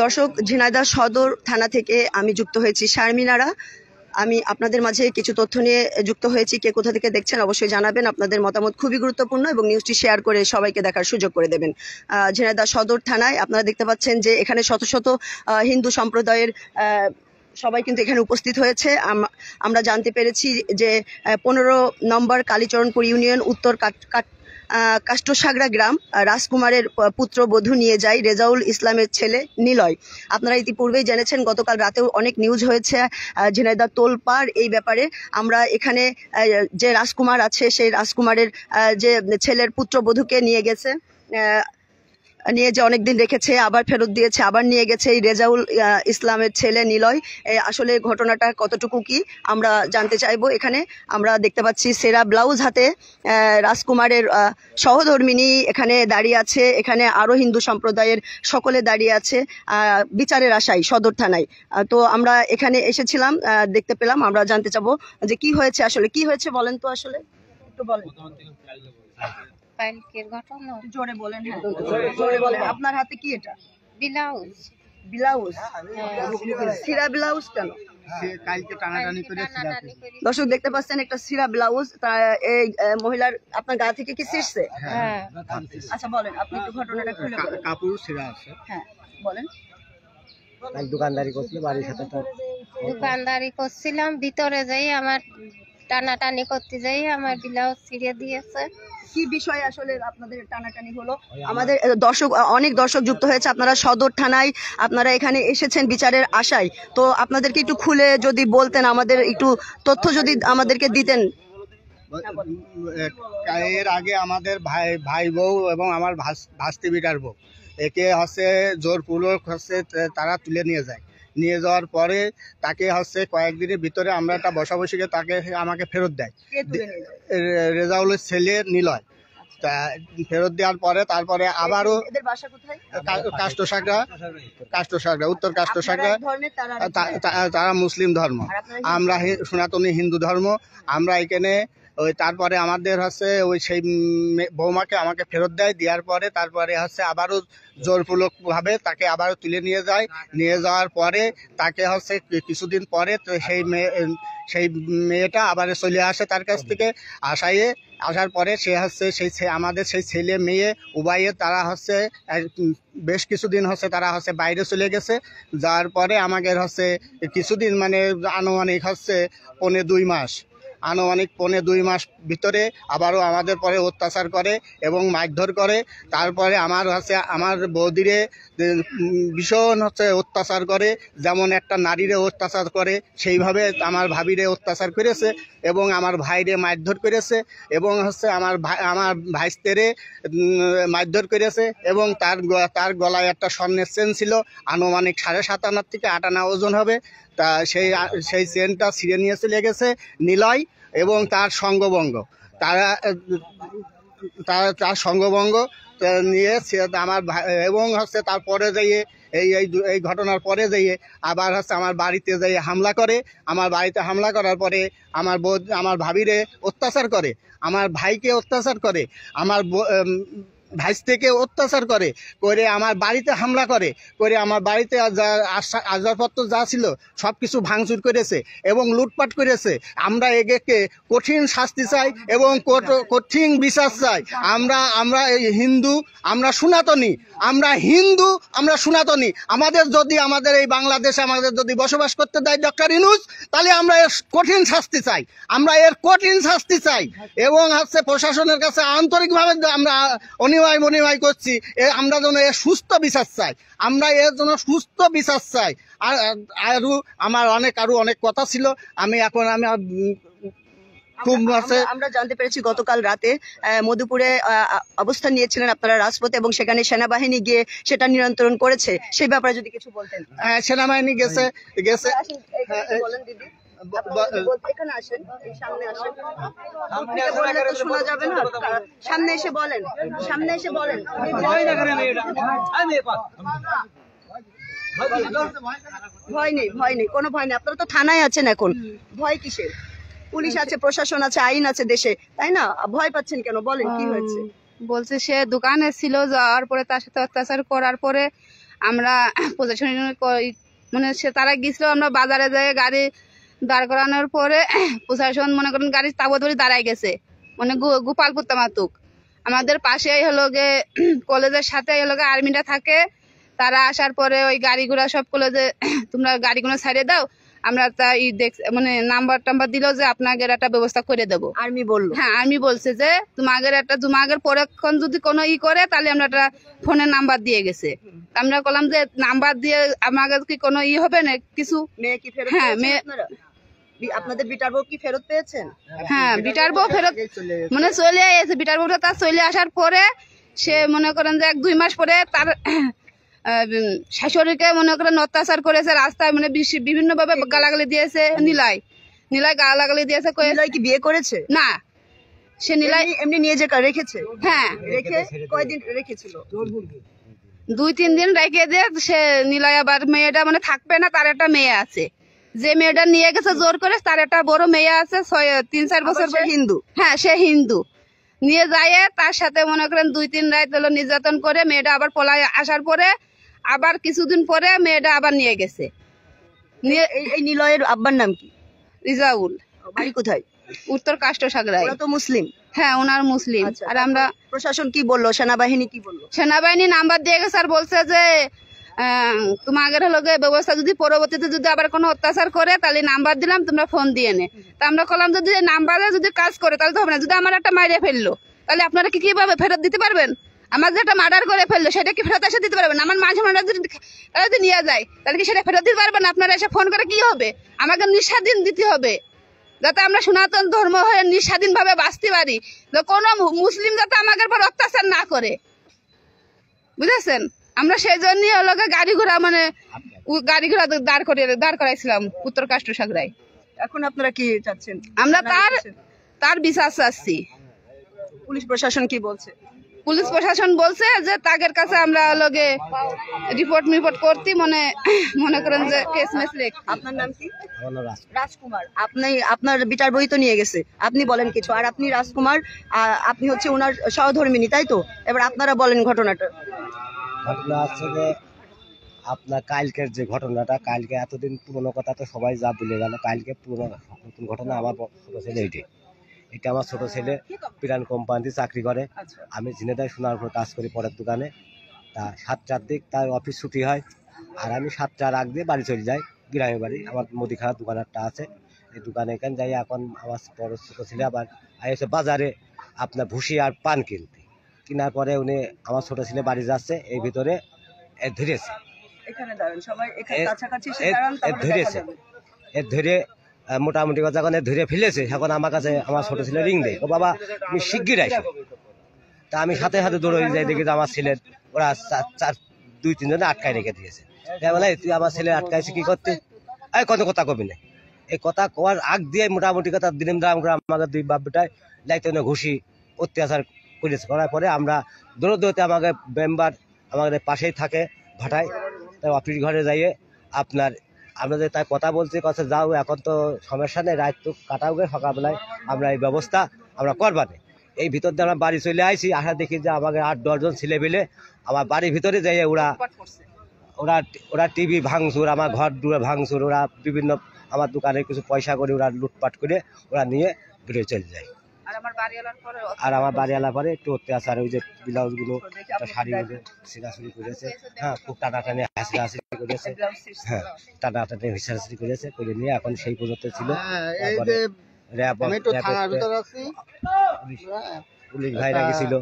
দর্শক, ঝিনাইদহ সদর থানা থেকে আমি যুক্ত হয়েছি শারমিনারা। আমি আপনাদের মাঝে কিছু তথ্য নিয়ে যুক্ত হয়েছি। কে কোথা থেকে দেখছেন অবশ্যই জানাবেন। আপনাদের মতামত খুবই গুরুত্বপূর্ণ এবং নিউজটি শেয়ার করে সবাইকে দেখার সুযোগ করে দেবেন। ঝিনাইদহ সদর থানায় আপনারা দেখতে পাচ্ছেন যে এখানে শত শত হিন্দু সম্প্রদায়ের সবাই কিন্তু এখানে উপস্থিত হয়েছে। আমরা জানতে পেরেছি যে 15 নম্বর কালীচরণপুর ইউনিয়ন উত্তর কাষ্টসাগরা গ্রাম রাজকুমারের পুত্রবধূ নিয়ে যায় রেজাউল ইসলামের ছেলে নিলয়। আপনারা ইতিপূর্বেই জেনেছেন, গতকাল রাতেও অনেক নিউজ হয়েছে ঝিনাইদহ তোলপাড় এই ব্যাপারে। আমরা এখানে যে রাজকুমার আছে সেই রাজকুমারের যে ছেলের পুত্রবধূকে নিয়ে গেছে, নিয়ে যে অনেকদিন রেখেছে, আবার ফেরত দিয়েছে, আবার নিয়ে গেছে এই রেজাউল ইসলামের ছেলে নিলয়। আসলে ঘটনাটা কতটুকু কি আমরা জানতে চাইবো। এখানে আমরা দেখতে পাচ্ছি সেরা ব্লাউজ হাতে রাজকুমারের সহধর্মিনী এখানে দাঁড়িয়ে আছে। এখানে আরো হিন্দু সম্প্রদায়ের সকলে দাঁড়িয়ে আছে বিচারের আশায় সদর থানায়। তো আমরা এখানে এসেছিলাম, দেখতে পেলাম। আমরা জানতে চাবো যে কি হয়েছে, আসলে কি হয়েছে বলেন তো, আসলে একটু বলেন। জোরে বলেন। হ্যাঁ, জোরে বলেন। আপনার হাতে কি এটা? ব্লাউজ। ব্লাউজ? সিরা ব্লাউজ কেন? দর্শক দেখতে পাচ্ছেন একটা সিরা ব্লাউজ। এই মহিলার আপনার গা থেকে কি ছিঁড়ছে? হ্যাঁ। আচ্ছা বলেন, আপনি একটু ঘটনাটা খুলে বলেন। কাপড় ছিঁড়া আছে। হ্যাঁ বলেন। দোকানদারি করছিল, বাড়ির সাথে তো দোকানদারি করছিলাম, ভিতরে যাই আমার টানাটানি করতে যাই আমার ব্লাউজ ছিঁড়ে দিয়েছে। কি বিষয়ে আসলে আপনাদের টানাটানি হলো? আমাদের অনেক দর্শক যুক্ত হয়েছে। আপনারা সদর থানায় আপনারা এখানে এসেছেন বিচারের আশায়। তো আপনাদেরকে একটু খুলে যদি বলতেন, আমাদের একটু তথ্য যদি আমাদেরকে দিতেন। এর আগে আমাদের ভাই বউ এবং আমার ভাস্তি বিটার বউ একে হচ্ছে জোরপূর্বক হচ্ছে তারা তুলে নিয়ে যায়। নিয়ে যাওয়ার পরে তাকে হচ্ছে কয়েকদিনের ভিতরে আমরা একটা বসাবসিকে তাকে আমাকে ফেরত দেয় রেজাউলের ছেলে নিলয়। তা ফেরত দেওয়ার পরে তারপরে আবারও কাষ্টসাগরা উত্তর কাষ্টসাগরা। তারা মুসলিম ধর্ম, আমরা সনাতনী হিন্দু ধর্ম। আমরা এখানে ওই তারপরে আমাদের হচ্ছে ওই সেই বৌমাকে আমাকে ফেরত দেয়। দেওয়ার পরে তারপরে হচ্ছে আবারও জোরপূর্বকভাবে তাকে আবারও তুলে নিয়ে যায়। নিয়ে যাওয়ার পরে তাকে হচ্ছে কিছুদিন পরে সেই মেয়েটা আবার চলে আসে তার কাছ থেকে। আসার পরে সে হচ্ছে আমাদের সেই ছেলে মেয়ে উভয়ে তারা হচ্ছে বেশ কিছুদিন হচ্ছে তারা হচ্ছে বাইরে চলে গেছে। যাওয়ার পরে আমাদের হচ্ছে কিছুদিন মানে আনুমানিক হচ্ছে 2.5 মাস ভিতরে আবারও আমাদের পরে অত্যাচার করে এবং মারধর করে। তারপরে আমার বৌদিরে ভীষণ হচ্ছে অত্যাচার করে, যেমন একটা নারীরে অত্যাচার করে সেইভাবে আমার ভাবিরে অত্যাচার করেছে এবং আমার ভাইরে মারধর করেছে এবং হচ্ছে আমার ভাইস্তেরে মারধর করেছে এবং তার গলায় একটা স্বর্ণের চেন ছিল, আনুমানিক 7.5 আনা থেকে 8 আনা ওজন হবে। তা সেই চেনটা ছিঁড়ে নিয়ে চলে গেছে নিলয় এবং তার সঙ্গবঙ্গ। তার সঙ্গবঙ্গ নিয়ে আমার এবং হচ্ছে তারপরে যাইয়ে এই ঘটনার পরে যাইয়ে আবার হচ্ছে আমার বাড়িতে যাইয়ে হামলা করে। আমার বাড়িতে হামলা করার পরে আমার ভাবিরে অত্যাচার করে, আমার ভাইকে অত্যাচার করে, আমার ভাইস্তেকে অত্যাচার করে আমার বাড়িতে হামলা করে আমার বাড়িতে আসবাবপত্র যা ছিল সব কিছু ভাঙচুর করেছে এবং লুটপাট করেছে। আমরা একে কঠিন শাস্তি চাই এবং কঠিন বিচার চাই। আমরা হিন্দু, আমরা সনাতনী। আমাদের এই বাংলাদেশে আমাদের যদি বসবাস করতে দেয় ডক্টর ইউনূস, তাহলে আমরা এর কঠিন শাস্তি চাই। এবং হচ্ছে প্রশাসনের কাছে আন্তরিকভাবে আমরা মনিমাই করছি, আমরা যেন এর সুস্থ বিচার চাই। আর আমার আরো অনেক কথা ছিল, আমরা জানতে পেরেছি গতকাল রাতে মধুপুরে অবস্থান নিয়েছিলেন আপনারা রাজপথে এবং সেখানে সেনাবাহিনী গিয়ে সেটা নিয়ন্ত্রণ করেছে। সেই ব্যাপারে যদি কিছু বলতেন। সেনাবাহিনী গেছে এখানে আসেন, সামনে আসেন। শোনা যাবে না, সামনে এসে বলেন। ভয় নেই, কোনো ভয় নেই। আপনারা তো থানায় আছেন, এখন ভয় কিসের? পুলিশ আছে, প্রশাসন আছে, আইন আছে দেশে, তাই না? ভয় পাচ্ছেন কেন? বলেন কি হয়েছে। বলছে সে দোকানে ছিল, যাওয়ার পরে তার সাথে অত্যাচার করার পরে আমরা প্রশাসন মানে তারা গেছিল, আমরা বাজারে যাই গাড়ি দাঁড় করানোর পরে প্রশাসন মনে করেন গাড়ি তাবৎ ধরে দাঁড়ায় গেছে, মানে গোপালপুর তামাতুক। আমাদের পাশেই হলো গে কলেজের সাথে হলো গে আর্মিরা থাকে। তারা আসার পরে ওই গাড়িগুলা সব কলেজে তোমরা গাড়িগুলো ছাড়িয়ে দাও, আমরা তাই মানে নাম্বার দিল যে আপনাদের একটা ব্যবস্থা করে দেবো। আর্মি বললো? হ্যাঁ, আর্মি বলছে যে তোমাদের পরক্ষণ যদি কোনো করে তাহলে আমরা একটা ফোনের নাম্বার দিয়ে গেছে। আমরা বললাম যে নাম্বার দিয়ে আমাদের কি কোনো হবে না কিছু? মেয়ে কি ফেরত? হ্যাঁ, মেয়ে আপনাদের বিটার বউ কি ফেরত পেয়েছেন? হ্যাঁ, বিটার বউ ফেরত মানে চলে এসেছে। বিটার বউটা তার চলে আসার পরে সে মনে করেন যে 1-2 মাস পরে তার শাশুড়িকে মনে করেন অত্যাচার করেছে রাস্তায়, মানে বিভিন্ন ভাবে গালাগালি দিয়েছে। নীলাই গালাগালি দিয়েছে। নীলাই কি বিয়ে করেছে? না, সে নীলাই এমনি নিয়ে যে রেখেছে। হ্যাঁ, রেখে কয়দিন রেখেছিল? 2-3 দিন রেখে দিয়ে সে নীলাই আবার মেয়েটা মানে থাকবে না, তার একটা মেয়ে আছে। যে মেয়েটা নিয়ে গেছে জোর করে, তার একটা বড় মেয়ে আছে 3-4 বছর। হিন্দু? হ্যাঁ, সে হিন্দু। নিয়ে যায় তার সাথে মনে করেন 2-3 রাত হলো নির্যাতন করে মেয়েটা আবার পলায় আসার পরে আবার কিছুদিন পরে মেয়েটা আবার নিয়ে গেছে। এই নিলয়ের আব্বার নাম কি? রিজাউল। বাড়ি কোথায়? উত্তর কাষ্টসাগরায়। ওরা তো মুসলিম? হ্যাঁ, ওনার মুসলিম। আর আমরা প্রশাসন কি বললো? সেনাবাহিনী কি বললো? সেনাবাহিনী নাম্বার দিয়ে গেছে আর বলছে যে তোমাদের হলো ব্যবস্থা যদি পরবর্তীতে যদি আবার কোনো অত্যাচার করে তাহলে নাম্বার দিলাম, তোমরা ফোন দিয়ে নে। তা আমরা বললাম যদি নাম্বারে যদি কাজ করে তাহলে তো হবে না। যদি আমার একটা মাইরে ফেললো তাহলে আপনারা কি কিভাবে ফেরত দিতে পারবেন? আমার যে একটা মার্ডার করে ফেললো সেটা কি ফেরত এসে দিতে পারবেন? আমার মাঝে মাঝে যদি নিয়ে যায় তাহলে কি সেটা ফেরত দিতে পারবেন? আপনারা এসে ফোন করে কি হবে? আমাকে নিঃস্বাধীন দিতে হবে, যাতে আমরা সনাতন ধর্ম হয়ে নিঃস্বাধীন ভাবে বাঁচতে পারি, কোনো মুসলিম যাতে আমাদের পর অত্যাচার না করে, বুঝেছেন? আমরা সেই জন্যই হলো গাড়ি ঘোড়া মানে দাঁড় করাইছিলাম উত্তর কাষ্টসাগরায়। এখন আপনারা কি চাচ্ছেন? আমরা তার বিচার চাচ্ছি। পুলিশ প্রশাসন কি বলছে? পুলিশ প্রশাসন বলছে যে তাদের কাছে আমরা লগে রিপোর্ট করতে মনে করেন যে কেস মেস লিখ। আপনার নাম কি? রাজকুমার। আপনার বিটার বই তো নিয়ে গেছে, আপনি বলেন কিছু। আর আপনি রাজকুমার, আপনি হচ্ছে ওনার সহধর্মিনী, তাই তো? এবার আপনারা বলেন ঘটনাটা। ঘটনা আছে যে আপনার কালকের যে ঘটনাটা, কালকে এতদিন পুরনো কথা তো সবাই যা ভুলে গেল। কালকে পুরনো নতুন ঘটনা। আমার ছোট ছেলে এটা আমার ছোট ছেলে পিরান কোম্পানিতে চাকরি করে। আমি ঝিনেদায় সোনার উপর কাজ করি পরের দোকানে। তা 7টার দিক তার অফিস ছুটি হয়, আর আমি 7টার আগ দিয়ে বাড়ি চলে যাই, গ্রামের বাড়ি। আমার মুদিখানার দোকান একটা আছে, এই দোকানে এখানে যাই। এখন আমার বড় ছোট ছেলে আবার এসে বাজারে আপনার ভুসি আর পান কেনার পরে উনি আমার ছোট ছেলে বাড়ি যাচ্ছে, এই ভিতরে ধরেছে। ধরে মোটামুটি কথা যখন ধরে ফেলেছে, এখন আমার কাছে আমার ছোট ছেলে রিং দেয়, ও বাবা তুমি শিগগির আইসো। তা আমি সাথে সাথে দৌড়ে যাই, দেখি আমার ছেলের ওরা 2-3 জনে আটকায় রেখে দিয়েছে। বলে তুই আমার ছেলে আটকাইছে কি করতে? এই কত কথা কবি না। এই কথা কওয়ার আগ দিয়ে মোটামুটি কথা দিলাম আমাদের 2 বাপ বেটায় লাইতে ঘুষি অত্যাচার করেছে। করার পরে আমরা দৌড়তে আমাদের মেম্বার আমাদের পাশেই থাকে ভাটায়, তাই অফিস ঘরে যাইয়ে আপনার আমরা যে তাই কথা বলছি, কথা যাও এখন তো সমস্যা নেই, রাত তো কাটাও গে, সকালবেলায় আমরা এই ব্যবস্থা আমরা করবানে। এই ভিতর দিয়ে আমরা বাড়ি চলে আইছি, আসা দেখি যে আমাকে 8-10 জন ছেলে মিলে আমার বাড়ির ভিতরে যাইয়ে ওরা টিভি ভাঙচুর, আমার ঘর দূরে ভাঙচুর, ওরা বিভিন্ন আমার দোকানে কিছু পয়সা করে ওরা লুটপাট করে ওরা নিয়ে বেরিয়ে চলে যায়। আর আমার বাড়িওয়ালার পরে একটু অত্যাচার, ওই যে ব্লাউজগুলো শাড়িগুলো ছিঁড়াছুড়ি করেছে। হ্যাঁ, খুব টানাটানি হাসি করেছে। হ্যাঁ, টানাটানি হাসি করেছে করে নিয়ে এখন সেই পর্যন্ত ছিল। পুলিশ ভাইরা গেছিল,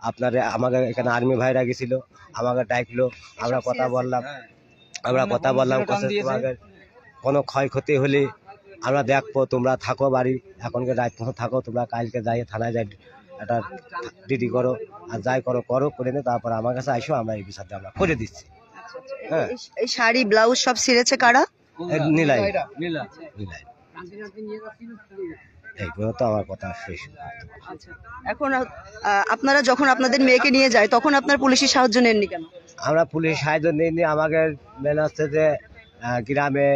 আপনার আমাকে এখানে আর্মি ভাইরা গেছিল, আমাকে ডাকলো, আমরা কথা বললাম তোমাদের কোনো ক্ষয়ক্ষতি হলে আমরা দেখবো, তোমরা থাকো বাড়ি, এখনকে রাত পর্যন্ত থাকো, তোমরা কালকে যাই থানায় যাই একটা ডিডি করো, আর যাই করো করে নে, তারপর আমার কাছে আইসো, আমরা এই বিষয়টা আমরা করে দিচ্ছি। হ্যাঁ, এই শাড়ি ব্লাউজ সব ছিঁড়েছে কারা? নিলাই। এই পর্যন্ত আমার কথা শেষ। এখন আপনারা যখন আপনাদের মেয়েকে নিয়ে যায় তখন আপনার পুলিশের সাহায্য নেননি কেন? আমরা পুলিশ সাহায্য নিইনি। আমাদের মেন হচ্ছে যে গ্রামে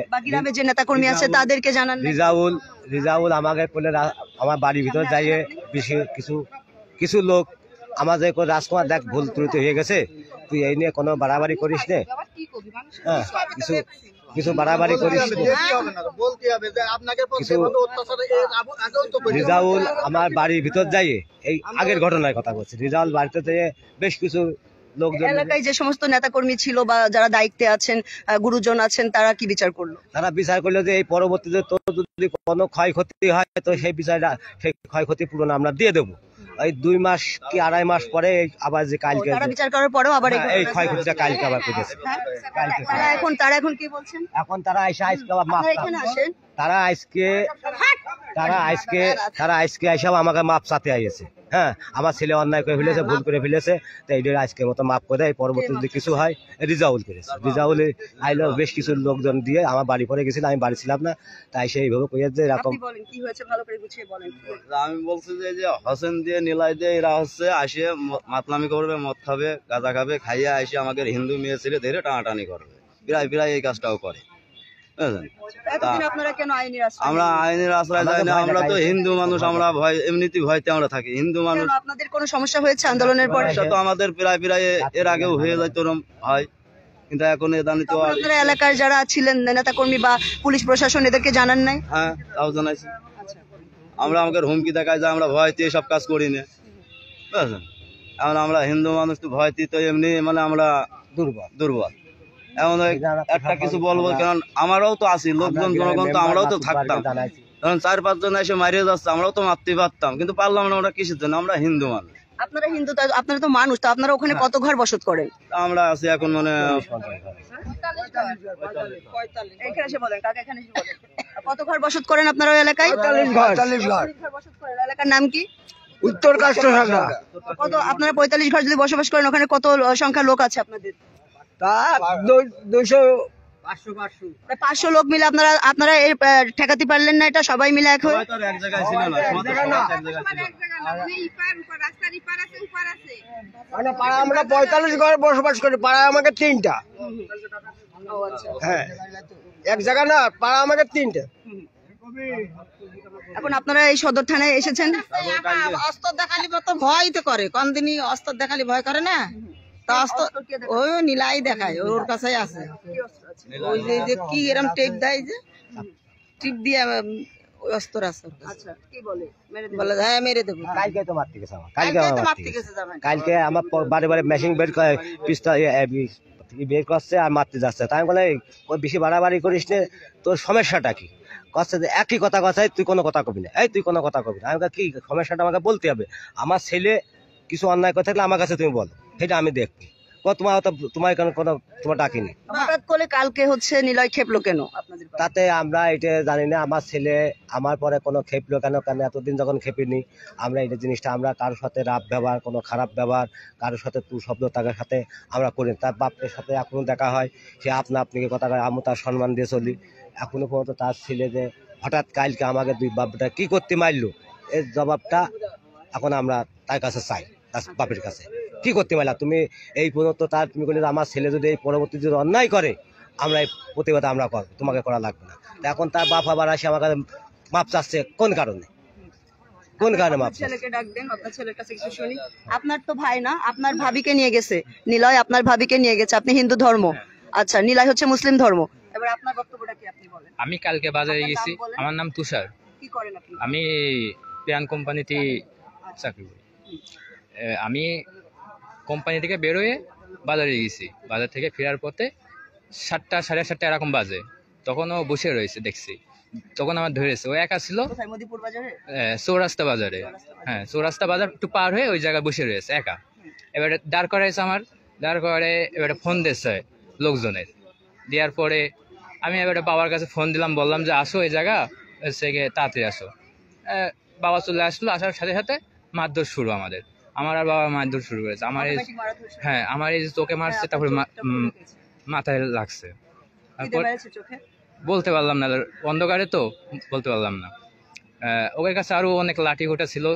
যে নেতাকর্মী আছে তাদেরকে জানান। রিজাউল আমাকে বলে আমার বাড়ির ভিতরে যাইয়ে বেশি কিছু লোক আমাদের রাজকুমার দেখ ভুল ত্রুটি হয়ে গেছে, তুই এই নিয়ে কোনো বাড়াবাড়ি করিস নে, হ্যাঁ কিছু কিছু বাড়াবাড়ি করিস বলতে হবে যে আপনাকে কিছু অত্যাচার আগেও তো করেছে। রিজাউল আমার বাড়ির ভিতর যাই এই আগের ঘটনার কথা বলছি। রিজাউল বাড়িতে যেয়ে বেশ কিছু লোকজন এলাকায় যে সমস্ত নেতাকর্মী ছিল বা যারা দায়িত্বে আছেন, গুরুজন আছেন, তারা কি বিচার করলো? তারা বিচার করলো যে এই পরবর্তীতে তোর যদি কোনো ক্ষয়ক্ষতি হয় তো সেই বিষয়টা সেই ক্ষয়ক্ষতি পূরণ আমরা দিয়ে দেবো। এই 2 মাস কি 2.5 মাস পরে আবার যে কালকে তারা বিচার করার পরেও আবার এই এই ক্ষয়ক্ষতিটা কালকে আবার করেছে। কালকে তারা এখন কি বলছেন? এখন তারা আজকে আবার মাপ আপনারা এখানে আসেন, তারা আজকে এসব আমাকে মাপ চাতে আইছে। হ্যাঁ আমার ছেলে অন্যায় করে ফেলেছে, ভুল করে ফেলেছে, তো এইটার আজকে মতো মাপ করে এই পরবর্তী যদি কিছু হয় রিজাউল করেছে। রিজাউল আইলো বেশ কিছু লোকজন দিয়ে আমার বাড়ি পরে গেছিল, আমি বাড়ি ছিলাম না, তাই সে এইভাবে কইয়া যে এরকম। আপনি বলেন কি হয়েছে, ভালো করে গুছিয়ে বলেন। আমি বলছি যে হোসেন দিয়ে নিলাই দিয়ে এরা হচ্ছে আসে মাতলামি করবে, মদ খাবে, গাঁজা খাবে, খাইয়া এসে আমাকে হিন্দু মেয়ে ছেলে ধরে টানাটানি করবে, প্রায় প্রায় এই কাজটাও করে। বুঝলেন? এতদিন আপনারা কেন আইনের আশ্রয় আমরা নেননি? আইনের আশ্রয় যাই না, আমরা তো হিন্দু মানুষ, আমরা ভয় এমনিতেই ভয়তে আমরা থাকি হিন্দু মানুষ। কেন আপনাদের কোনো সমস্যা হয়েছে আন্দোলনের পরে? সমস্যা তো আমাদের প্রায় প্রায় এর আগেও হয়ে যাইতো এরম হয়, কিন্তু এখন এদানি তো তখন আর আপনারা এলাকার যারা ছিলেন নেতাকর্মী বা পুলিশ প্রশাসন এদেরকে জানান নাই? হ্যাঁ তাও জানাইছি। আমরা আমাকে হুমকি দেখায় যে আমরা ভয়তে সব কাজ করি না। বুঝলেন? এখন আমরা হিন্দু মানুষ তো ভয়তে তো এমনি মানে আমরা দুর্বল। এমন একটা কিছু বলবো, কারণ আমরাও তো আছি লোকজন জনগণ, তো আমরাও তো থাকতাম। কারণ 4-5 জন এসে মারিয়ে যাচ্ছে, আমরাও তো মারতে পারতাম, কিন্তু পারলাম না। আমরা কিসের জন্য? আমরা হিন্দু মানুষ। আপনারা হিন্দু, আপনারা তো মানুষ, তো আপনারা ওখানে কত ঘর বসত করেন? আমরা আছি এখন মানে এখানে এসে বলেন, কাকা এখানে এসে বলেন। কত ঘর বসত করেন আপনারা ওই এলাকায়? 45 ঘর। 45 ঘর বসত করেন। এলাকার নাম কি? উত্তর কাষ্টসাগরা। কত আপনারা 45 ঘর যদি বসবাস করেন, ওখানে কত সংখ্যার লোক আছে আপনাদের? তা 200 500 লোক মিলে আপনারা এই ঠেকাতে পারলেন না? এটা সবাই মিলে এক হয়ে সবাই তো আর এক জায়গায় ছিল না, সবাই তো এক জায়গায় ছিল না। মানে পাড়া আমরা 45 ঘর বসবাস করি, পাড়ায় আমাকে 3টা। হ্যাঁ এক জায়গা না, পাড়া আমাকে 3টা। এখন আপনারা এই সদর থানায় এসেছেন। অস্ত্র দেখালি তো ভয় তো করে, কোনদিনই অস্ত্র দেখালি ভয় করে না। তা অস্ত্র ওই নীলাই দেখায়, ওর কাছে আছে। ওই যে কি এরম টেপ দেয়, যে টিপ দিয়ে ওই অস্ত্র আছে ওর কাছে। আচ্ছা কি বলে? বলে হ্যাঁ মেরে দেবো। কালকে তো মারতে গেছে আমার, কালকে কালকে তো আমার মারতে গেছে যাবেন। কালকে আমার বারে বারে মেশিন বের করে পিস্তল বের করছে আর মারতে যাচ্ছে। তাই আমি বলে ওই বেশি বাড়াবাড়ি করিস নে, তোর সমস্যাটা কি? কচ্ছে যে একই কথায় তুই কোনো কথা কবি না, তুই কোনো কথা কবি না। আমি কি সমস্যাটা আমাকে বলতে হবে? আমার ছেলে কিছু অন্যায় কথা থাকলে আমার কাছে তুমি বলো, সেটা আমি দেখবো। তোমার এখানে কোনো তোমার ডাকিনি। হঠাৎ করে কালকে হচ্ছে নিলয় খেপলো কেন আপনাদের? তাতে আমরা এটা জানি না। আমার ছেলে আমার পরে কোনো খেপলো কেন, এতদিন যখন খেপিনি আমরা এই জিনিসটা, আমরা কারোর সাথে রাব ব্যবহার, কোনো খারাপ ব্যবহার, কারোর সাথে তু শব্দ তার সাথে আমরা করি। তার বাপের সাথে এখনো দেখা হয়, সে আপনাকে কথা কয়, আমি তার সম্মান দিয়ে চলি। এখনো পর্যন্ত তার ছেলে যে হঠাৎ কালকে আমাকে 2 বাপটা কি করতে মারলো, এর জবাবটা এখন আমরা তার কাছে চাই, তার বাপের কাছে। কি করতে পারলা তুমি? এই পর্যন্ত তার তুমি বলে আমার ছেলে যদি এই পরবর্তী যদি অন্যায় করে, আমরা এই প্রতিবাদ আমরা তোমাকে করা লাগবে না। এখন তার বাপ আবার আসে আমার কাছে মাপ চাচ্ছে, কোন কারণে মাপ? ছেলেকে ডাকবেন, আপনার ছেলের কাছে কিছু শুনি। আপনার তো ভাই না, আপনার ভাবিকে নিয়ে গেছে নিলয়, আপনার ভাবিকে নিয়ে গেছে। আপনি হিন্দু ধর্ম, আচ্ছা, নিলয় হচ্ছে মুসলিম ধর্ম। এবার আপনার বক্তব্যটা কি, আপনি বলেন। আমি কালকে বাজারে গেছি, আমার নাম তুষার। কি করেন আপনি? আমি প্যান কোম্পানিতে চাকরি করি। আমি কোম্পানি থেকে বেরোয় বাজারে গেছি, বাজার থেকে ফেরার পথে 7টা 7:30 এরকম বাজে। তখন ও বসে রয়েছে দেখছি, তখন আমার ধরেছে। ও একা ছিল মদিপুর বাজারে, চৌরাস্তা বাজারে। হ্যাঁ চৌরাস্তা বাজার একটু পার হয়ে ওই জায়গায় বসে রয়েছে একা। এবারে দাঁড় করাইছে দাঁড় করে এবারে ফোন দিচ্ছে লোকজনের। দেওয়ার পরে আমি এবারে বাবার কাছে ফোন দিলাম, বললাম যে আসো এই জায়গা হচ্ছে গিয়ে, তাড়াতাড়ি আসো। বাবা চলে আসলো, আসার সাথে সাথে মারধর শুরু। আমার আর বাবা মারধর শুরু করেছে। আমার এই চোখে মারছে, তারপরে মাথায় লাগছে। তারপর বলতে পারলাম না, অন্ধকারে তো বলতে পারলাম না। ওদের কাছে আরো অনেক লাঠি ঘোটা ছিল,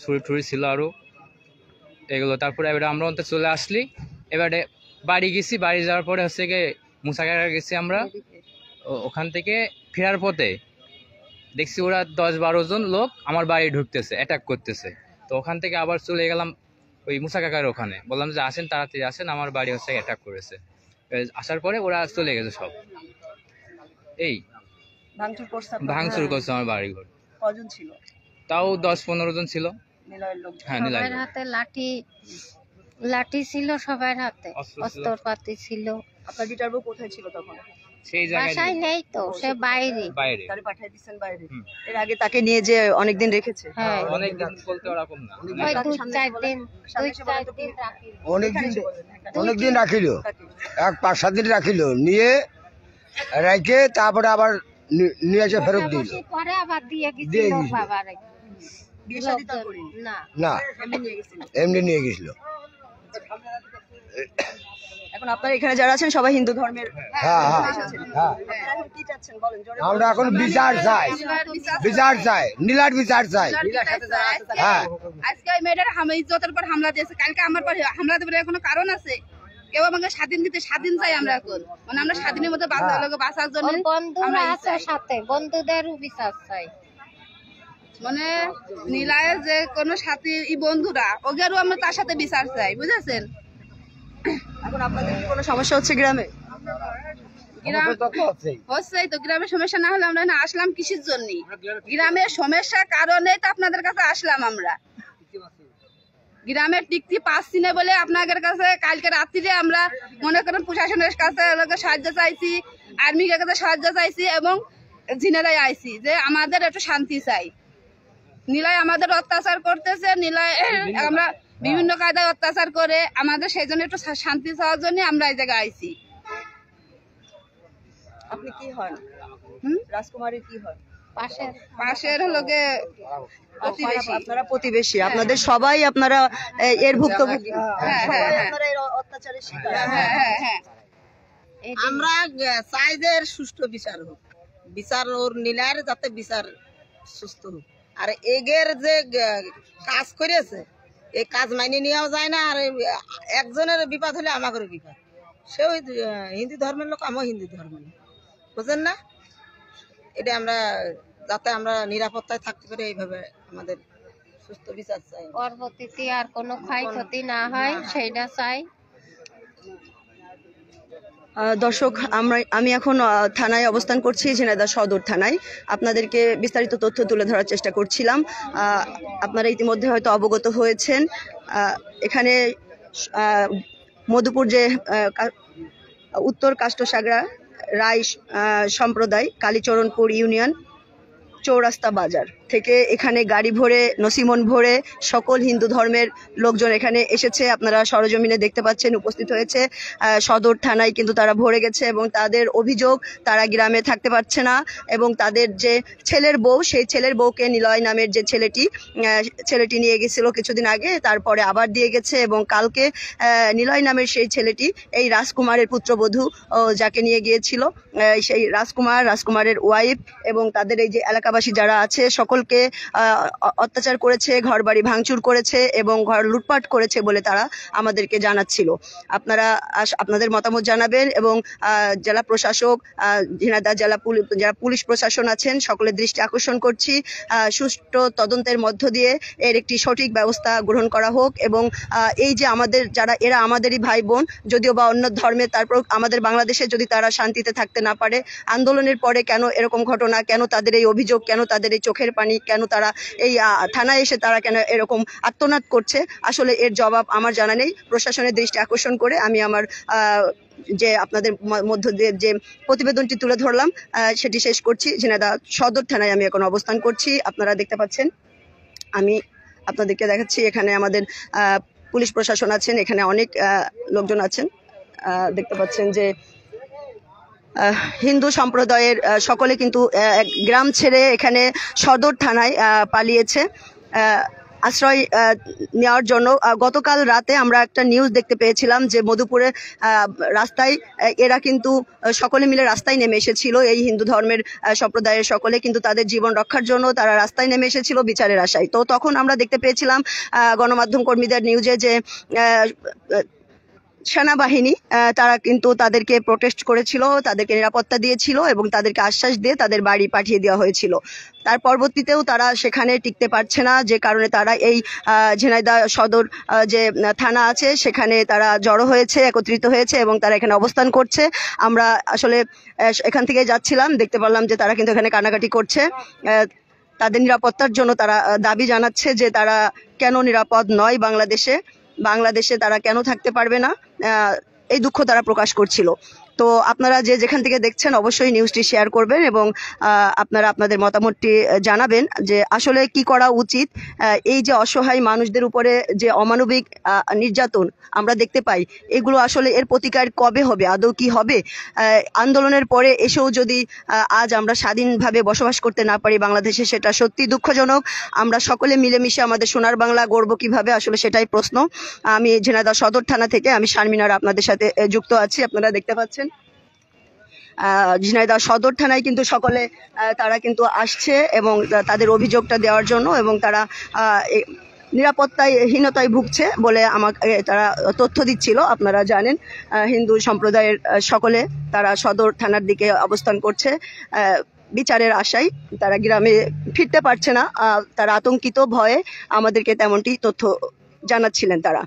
ছুরি টুরি ছিল আরো এগুলো। তারপরে এবারে আমরা অন্তত চলে আসলি। এবারে বাড়ি গেছি, বাড়ি যাওয়ার পরে হচ্ছে গিয়ে মুসাকারা গেছি আমরা। ওখান থেকে ফেরার পথে দেখছি ওরা 10-12 জন লোক আমার বাড়ি ঢুকতেছে, অ্যাটাক করতেছে। তো ওখান থেকে আবার চলে গেলাম ওই মুসা কাকার ওখানে, বললাম যে আসেন, তাড়াতাড়ি আসেন, আমার বাড়ি হচ্ছে অ্যাটাক করেছে। আসার পরে ওরা চলে গেছে সব। এই ভাঙচুর করছে আপনাদের? ভাঙচুর করছে আমার বাড়ি ঘর। কজন ছিল? তাও 10-15 জন ছিল। নিলয়ের লোক? হ্যাঁ, নিলাই সবার হাতে লাঠি ছিল, সবার হাতে অস্ত্র ছিল। অস্ত্রপাতি ছিল। আপনার গিটার বউ কোথায় ছিল তখন? সেই জায়গায় বাসায় নেই তো, সে বাইরে। বাইরে তারে পাঠিয়ে দিচ্ছেন বাইরে? হুম। এর আগে তাকে নিয়ে যে অনেকদিন রেখেছে? হ্যাঁ, অনেক দিন বলতে ওরকম না, ওই 2-4 দিন রাখি। অনেকদিন রাখিল, 5-7 দিন রাখিল, নিয়ে রাখে তারপরে আবার নিয়ে এসে ফেরত দিল। পরে আবার দিয়ে দিয়ে গেছিল গেছিল। বাবার। বিয়ে শাদী তার করেনি? না, না, এমনি নিয়ে গেছিল? এমনি নিয়ে গেছিল। এখন আপনারা এখানে যারা আছেন সবাই হিন্দু ধর্মের? হ্যাঁ হ্যাঁ হ্যাঁ, আপনারা এখন কি চাচ্ছেন বলেন? জোরে আমরা এখন বিচার চাই, বিচার চাই, নীলার বিচার চাই। হ্যাঁ, আজকে ওই মেয়েটার ইজ্জতের পর হামলা দিয়েছে, কালকে আমার পর হামলা দেবার কোনো কারণ আছে? কেউ আমাকে স্বাধীন চাই আমরা এখন, মানে আমরা স্বাধীনের মধ্যে বাঁচার জন্য ওর বন্ধুরা আমরা আছে সাথে, বন্ধুদেরও বিচার চাই। মানে নীলায়ের যে কোনো সাথী বন্ধুরা, ওদেরও আমরা তার সাথে বিচার চাই, বুঝেছেন? এখন আপনাদের কি কোনো সমস্যা হচ্ছে গ্রামে? গ্রাম হচ্ছেই তো, গ্রামের সমস্যা না হলে আমরা না আসলাম কিসের জন্য? গ্রামের সমস্যার কারণে তো আপনাদের কাছে আসলাম আমরা। গ্রামের টিকটি পাচ্ছি না বলে আপনাদের কাছে কালকে রাত্রিরে আমরা মনে করেন প্রশাসনের কাছে সাহায্য চাইছি, আর্মির কাছে সাহায্য চাইছি এবং জিনেরাই আইছি যে আমাদের একটু শান্তি চাই। নীলাই আমাদের অত্যাচার করতেছে, নীলাই আমরা বিভিন্ন কায়দায় অত্যাচার করে আমাদের সেই জন্য একটু শান্তি চাওয়ার জন্য আমরা এই জায়গায় আইছি। আপনি কি হন? রাজকুমারী কি হয়? পাশের লোকে প্রতিবেশী। আপনারা প্রতিবেশী, আপনাদের সবাই আপনারা এর ভুক্তভোগী। হ্যাঁ, সবাই হ্যাঁ, আপনারা এর অত্যাচারের শিকার। হ্যাঁ হ্যাঁ হ্যাঁ, আমরা চাই যে এর সুষ্ঠু বিচার হোক, বিচার ওর নীলার যাতে বিচার সুস্থ হোক। আর এগের যে কাজ করেছে এই কাজ মাইনে নেওয়াও যায় না। আর একজনের বিপদ হলে আমাদের বিপদ। সেও হিন্দু ধর্মের লোক, আমিও হিন্দু ধর্মের লোক, বুঝেন না? এটা আমরা যাতে আমরা নিরাপত্তায় থাকতে পারি, এইভাবে আমাদের সুস্থ বিচার চাই। পরবর্তীতে আর কোনো ক্ষয়ক্ষতি না হয় সেইটা চাই। দর্শক, আমি এখন থানায় অবস্থান করছি, ঝিনাইদহ সদর থানায়। আপনাদেরকে বিস্তারিত তথ্য তুলে ধরার চেষ্টা করছিলাম। আপনারা ইতিমধ্যে হয়তো অবগত হয়েছেন, এখানে মধুপুর যে উত্তর কাষ্টসাগরা রায় সম্প্রদায় কালীচরণপুর ইউনিয়ন চৌরাস্তা বাজার থেকে এখানে গাড়ি ভরে, নসিমন ভরে সকল হিন্দু ধর্মের লোকজন এখানে এসেছে। আপনারা সরজমিনে দেখতে পাচ্ছেন, উপস্থিত হয়েছে সদর থানায়, কিন্তু তারা ভরে গেছে এবং তাদের অভিযোগ তারা গ্রামে থাকতে পারছে না এবং তাদের যে ছেলের বউ, সেই ছেলের বউকে নিলয় নামের যে ছেলেটি নিয়ে গেছিল কিছুদিন আগে, তারপরে আবার দিয়ে গেছে এবং কালকে নিলয় নামের সেই ছেলেটি এই রাজকুমারের পুত্রবধূ যাকে নিয়ে গিয়েছিল, সেই রাজকুমারের ওয়াইফ এবং তাদের এই যে এলাকাবাসী যারা আছে সকলকে অত্যাচার করেছে, ঘরবাড়ি ভাঙচুর করেছে এবং ঘর লুটপাট করেছে বলে তারা আমাদেরকে জানাচ্ছিল। আপনারা আপনাদের মতামত জানাবেন এবং জেলা প্রশাসক, ঝিনাইদহ যারা পুলিশ প্রশাসন আছেন সকলের দৃষ্টি আকর্ষণ করছি, সুষ্ঠু তদন্তের মধ্য দিয়ে এর একটি সঠিক ব্যবস্থা গ্রহণ করা হোক এবং এই যে আমাদের যারা এরা আমাদেরই ভাই বোন, যদিও বা অন্য ধর্মের, তারপর আমাদের বাংলাদেশে যদি তারা শান্তিতে থাকতে না পারে, আন্দোলনের পরে কেন এরকম ঘটনা, কেন তাদের এই অভিযোগ, কেন তাদের এই চোখের পানি, কেন তারা এই থানায় এসে তারা কেন এরকম আত্মনাদ করছে, আসলে এর জবাব আমার জানা নেই। প্রশাসনের দৃষ্টি আকর্ষণ করে আমি আমার যে আপনাদের মধ্য দিয়ে যে প্রতিবেদনটি তুলে ধরলাম সেটি শেষ করছি। ঝিনাইদহ সদর থানায় আমি এখন অবস্থান করছি। আপনারা দেখতে পাচ্ছেন, আমি আপনাদেরকে দেখাচ্ছি এখানে আমাদের পুলিশ প্রশাসন আছেন, এখানে অনেক লোকজন আছেন। দেখতে পাচ্ছেন যে হিন্দু সম্প্রদায়ের সকলে কিন্তু গ্রাম ছেড়ে এখানে সদর থানায় পালিয়েছে আশ্রয় নেওয়ার জন্য। গতকাল রাতে আমরা একটা নিউজ দেখতে পেয়েছিলাম যে মধুপুরে রাস্তায় এরা কিন্তু সকলে মিলে রাস্তায় নেমে এসেছিল, এই হিন্দু ধর্মের সম্প্রদায়ের সকলে কিন্তু তাদের জীবন রক্ষার জন্য তারা রাস্তায় নেমে এসেছিল বিচারের আশায়। তো তখন আমরা দেখতে পেয়েছিলাম গণমাধ্যম কর্মীদের নিউজে যে সেনাবাহিনী তারা কিন্তু তাদেরকে প্রোটেস্ট করেছিল, তাদেরকে নিরাপত্তা দিয়েছিল এবং তাদেরকে আশ্বাস দিয়ে তাদের বাড়ি পাঠিয়ে দেওয়া হয়েছিল। তার পরবর্তীতেও তারা সেখানে টিকতে পারছে না, যে কারণে তারা এই ঝিনাইদহ সদর যে থানা আছে সেখানে তারা জড়ো হয়েছে, একত্রিত হয়েছে এবং তারা এখানে অবস্থান করছে। আমরা আসলে এখান থেকে যাচ্ছিলাম, দেখতে পারলাম যে তারা কিন্তু এখানে কান্নাকাটি করছে। তাদের নিরাপত্তার জন্য তারা দাবি জানাচ্ছে যে তারা কেন নিরাপদ নয় বাংলাদেশে তারা কেন থাকতে পারবে না, এই দুঃখ তারা প্রকাশ করছিল। তো আপনারা যে যেখান থেকে দেখছেন অবশ্যই নিউজটি শেয়ার করবেন এবং আপনারা আপনাদের মতামতটি জানাবেন যে আসলে কি করা উচিত। এই যে অসহায় মানুষদের উপরে যে অমানবিক নির্যাতন আমরা দেখতে পাই, এগুলো আসলে এর প্রতিকার কবে হবে, আদৌ কি হবে? আন্দোলনের পরে এসেও যদি আজ আমরা স্বাধীনভাবে বসবাস করতে না পারি বাংলাদেশে, সেটা সত্যি দুঃখজনক। আমরা সকলে মিলেমিশে আমাদের সোনার বাংলা গড়ব কিভাবে, আসলে সেটাই প্রশ্ন। আমি ঝিনাইদহ সদর থানা থেকে আমি শারমিনারা আপনাদের সাথে যুক্ত আছি। আপনারা দেখতে পাচ্ছেন ঝিনাইদহ সদর থানায় কিন্তু সকলে তারা কিন্তু আসছে এবং তাদের অভিযোগটা দেওয়ার জন্য, এবং তারা নিরাপত্তাহীনতায় ভুগছে বলে আমাকে তারা তথ্য দিচ্ছিল। আপনারা জানেন হিন্দু সম্প্রদায়ের সকলে তারা সদর থানার দিকে অবস্থান করছে বিচারের আশায়। তারা গ্রামে ফিরতে পারছে না, তারা আতঙ্কিত ভয়ে আমাদেরকে তেমনটি তথ্য জানাচ্ছিলেন তারা।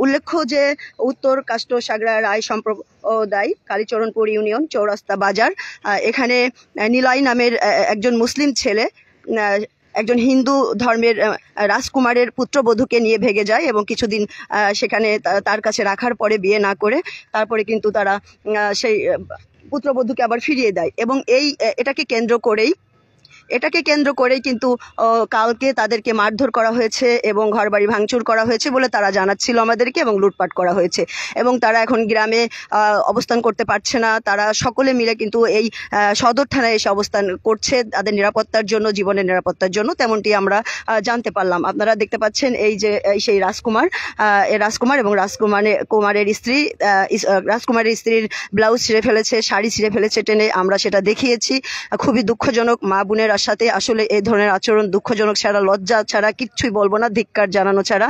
উল্লেখ্য যে উত্তর কাষ্ট সাগরা রায় সম্প্রদায় কালীচরণপুর ইউনিয়ন চৌরাস্তা বাজার, এখানে নিলয় নামের একজন মুসলিম ছেলে একজন হিন্দু ধর্মের রাজকুমারের পুত্রবধূকে নিয়ে ভেগে যায় এবং কিছুদিন সেখানে তার কাছে রাখার পরে বিয়ে না করে তারপরে কিন্তু তারা সেই পুত্রবধূকে আবার ফিরিয়ে দেয়। এবং এটাকে কেন্দ্র করেই কিন্তু কালকে তাদেরকে মারধর করা হয়েছে এবং ঘরবাড়ি ভাঙচুর করা হয়েছে বলে তারা জানাচ্ছিল আমাদেরকে, এবং লুটপাট করা হয়েছে এবং তারা এখন গ্রামে অবস্থান করতে পারছে না। তারা সকলে মিলে কিন্তু এই সদর থানায় এসে অবস্থান করছে তাদের নিরাপত্তার জন্য, জীবনের নিরাপত্তার জন্য, তেমনটি আমরা জানতে পারলাম। আপনারা দেখতে পাচ্ছেন এই যে সেই রাজকুমার এবং রাজকুমারের স্ত্রীর ব্লাউজ ছিঁড়ে ফেলেছে, শাড়ি ছিঁড়ে ফেলেছে টেনে, আমরা সেটা দেখিয়েছি। খুবই দুঃখজনক। মা বোনের সাথে আসলে এই ধরনের আচরণ দুঃখজনক ছাড়া, লজ্জা ছাড়া কিচ্ছুই বলবো না, ধিক্কার জানানো ছাড়া।